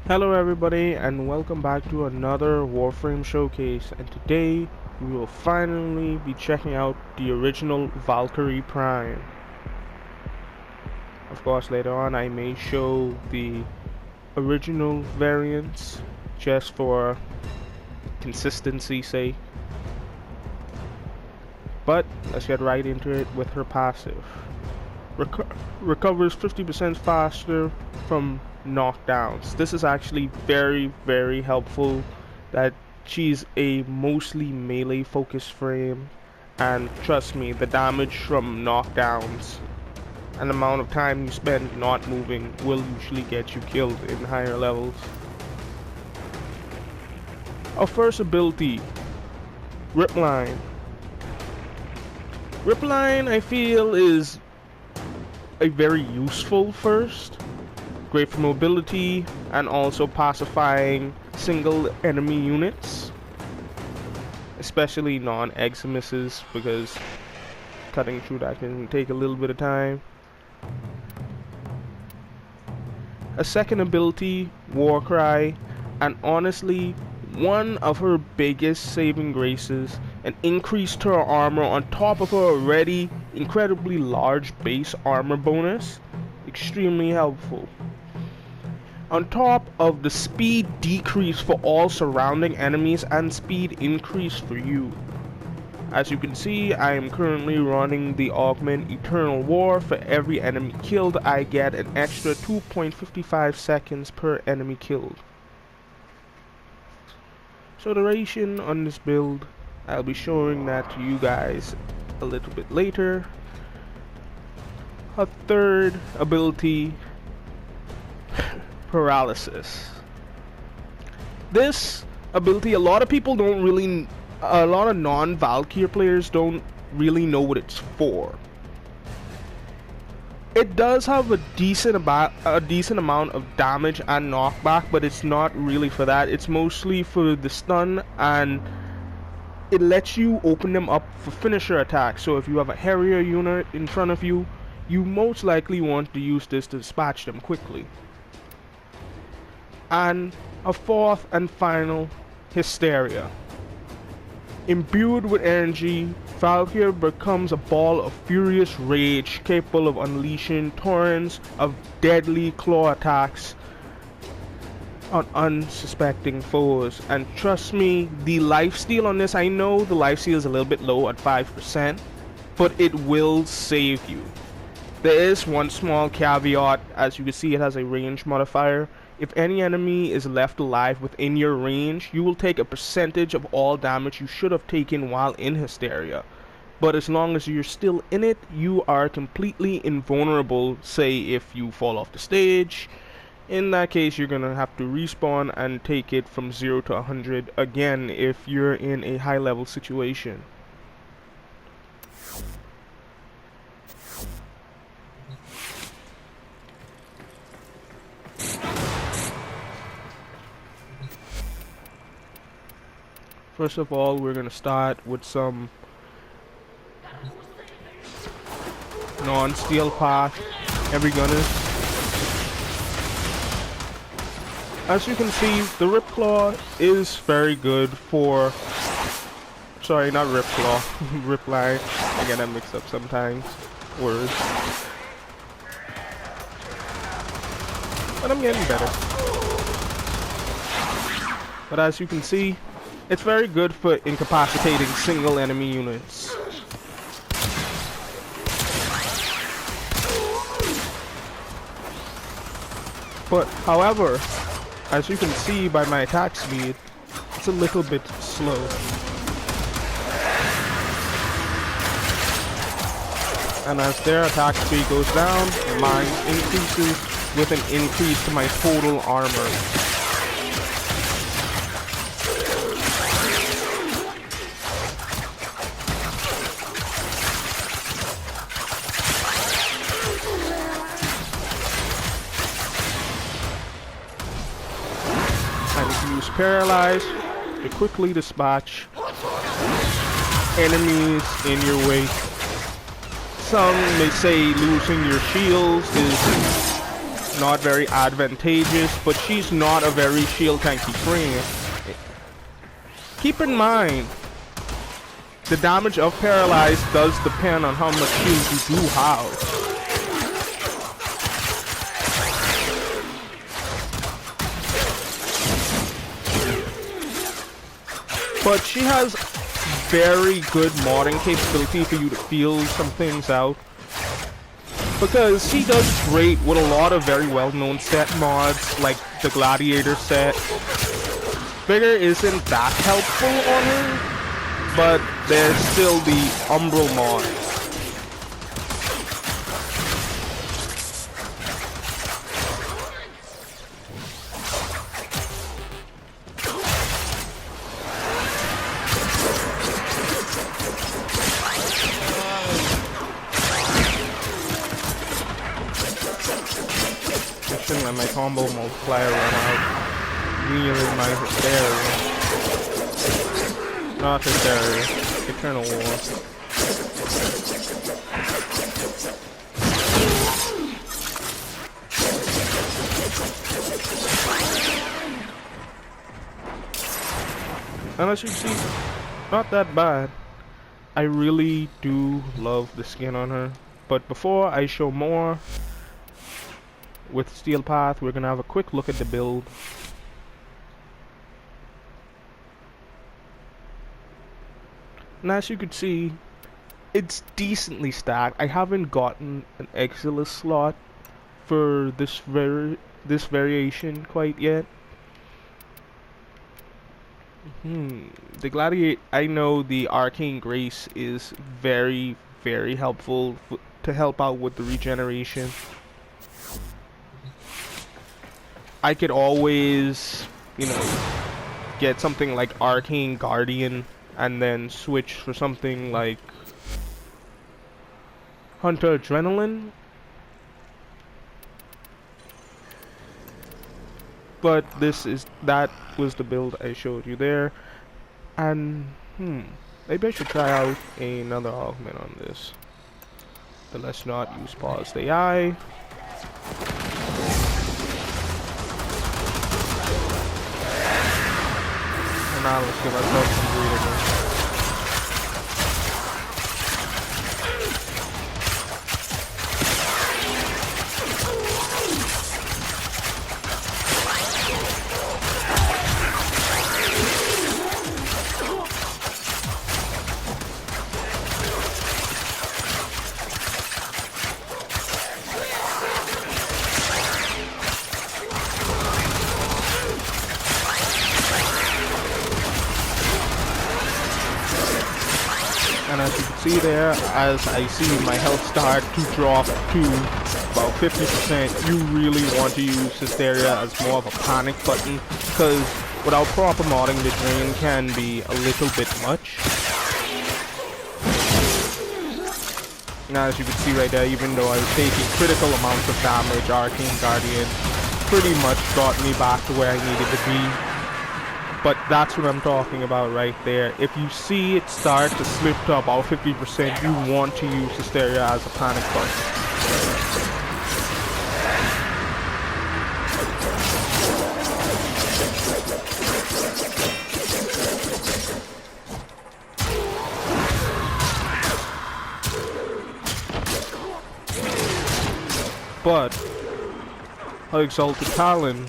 Hello everybody and welcome back to another Warframe showcase, and today we will finally be checking out the original Valkyrie Prime. Of course later on I may show the original variants just for consistency's sake. But let's get right into it with her passive. Recovers 50% faster from knockdowns. This is actually very helpful that she's a mostly melee focused frame, and trust me, the damage from knockdowns and the amount of time you spend not moving will usually get you killed in higher levels. Our first ability, Ripline. Ripline I feel is a very useful first. Great for mobility and also pacifying single enemy units, especially non-eximises, because cutting through that can take a little bit of time. A second ability, Warcry, and honestly one of her biggest saving graces, an increase to her armor on top of her already incredibly large base armor bonus. Extremely helpful. On top of the speed decrease for all surrounding enemies and speed increase for you. As you can see, I am currently running the augment Eternal War. For every enemy killed, I get an extra 2.55 seconds per enemy killed. So duration on this build, I'll be showing that to you guys a little bit later. A third ability, Paralysis. This ability, a lot of non-Valkyr players don't really know what it's for. It does have a decent amount of damage and knockback, but it's not really for that. It's mostly for the stun, and it lets you open them up for finisher attacks. So if you have a Harrier unit in front of you, you most likely want to use this to dispatch them quickly. And a fourth and final, Hysteria. Imbued with energy, Valkyr becomes a ball of furious rage capable of unleashing torrents of deadly claw attacks on unsuspecting foes. And trust me, the lifesteal on this, I know the lifesteal is a little bit low at 5%, but it will save you. There is one small caveat. As you can see, it has a range modifier. If any enemy is left alive within your range, you will take a percentage of all damage you should have taken while in Hysteria. But as long as you're still in it, you are completely invulnerable. Say if you fall off the stage, in that case you're gonna have to respawn and take it from 0 to 100 again if you're in a high level situation. First of all, we're gonna start with some non-steel path heavy gunners. As you can see, the Ripclaw is very good for... Sorry, not Ripclaw, Ripline. I get that mixed up sometimes. Words. But I'm getting better. But as you can see, it's very good for incapacitating single enemy units. But however, as you can see by my attack speed, it's a little bit slow. And as their attack speed goes down, mine increases with an increase to my total armor. Use Paralyze to quickly dispatch enemies in your way. Some may say losing your shields is not very advantageous, but she's not a very shield tanky frame. Keep in mind, the damage of Paralyzed does depend on how much shield you do have. But she has very good modding capability for you to feel some things out. Because she does great with a lot of very well-known set mods, like the Gladiator set. Vigor isn't that helpful on her, but there's still the Umbral mod. Shouldn't let my combo multiplier run out. Really my hysteria. Not hysteria. Eternal War. And as you can see, not that bad. I really do love the skin on her. But before I show more, with Steel Path, we're gonna have a quick look at the build. And as you can see, it's decently stacked. I haven't gotten an Exilis slot for this variation quite yet. The Gladiator, I know the Arcane Grace is very, very helpful to help out with the regeneration. I could always, you know, get something like Arcane Guardian and then switch for something like Hunter Adrenaline. But that was the build I showed you there. And maybe I should try out another augment on this. But let's not use paused AI. Now let's give ourselves some breathing. And as you can see there, as I see my health start to drop to about 50%, you really want to use Hysteria as more of a panic button, because without proper modding, the drain can be a little bit much. Now as you can see right there, even though I was taking critical amounts of damage, Arcane Guardian pretty much got me back to where I needed to be. But that's what I'm talking about right there. If you see it start to slip to about 50%, you want to use Hysteria as a panic button. But her Exalted Talons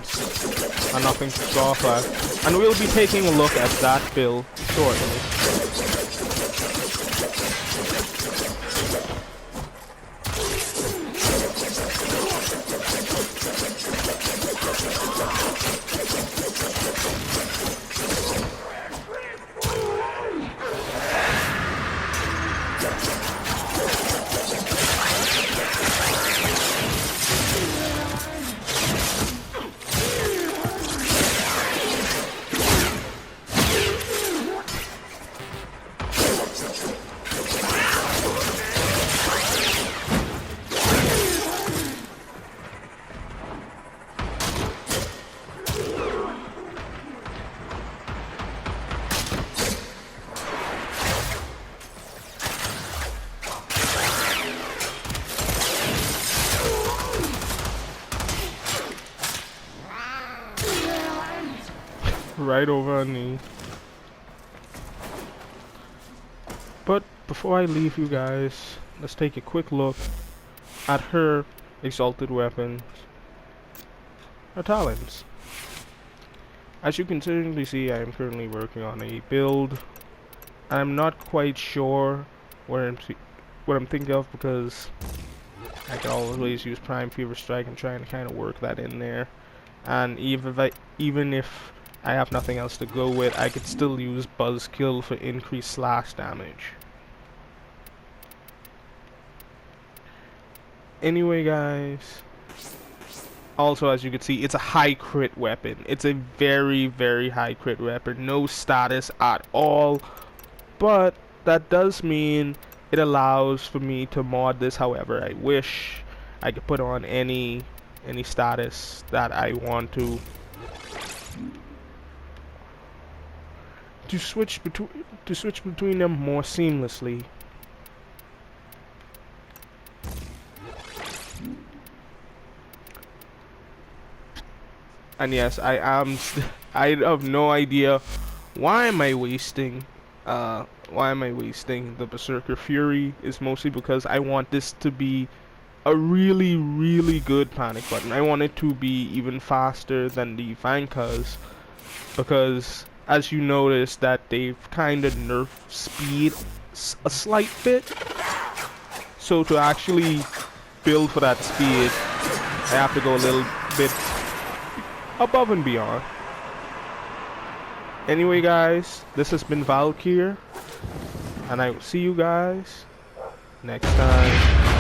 are nothing to scoff at. And we'll be taking a look at that build shortly. right over her knee. But before I leave you guys, let's take a quick look at her exalted weapons, her talents. As you can certainly see, I am currently working on a build. I'm not quite sure what I'm thinking of, because I can always use Prime Fever Strike and trying to kind of work that in there. And even if I have nothing else to go with, I could still use Buzzkill for increased slash damage. Anyway, guys. Also, as you can see, it's a high crit weapon. It's a very, very high crit weapon. No status at all. But that does mean it allows for me to mod this however I wish. I could put on any status that I want to switch between them more seamlessly. And yes, I have no idea why am I wasting the Berserker Fury. Is mostly because I want this to be a really, really good panic button. I want it to be even faster than the Vankers, because as you notice that they've kind of nerfed speed a slight bit. So to actually build for that speed, I have to go a little bit above and beyond. Anyway, guys, this has been Valkyr, and I will see you guys next time.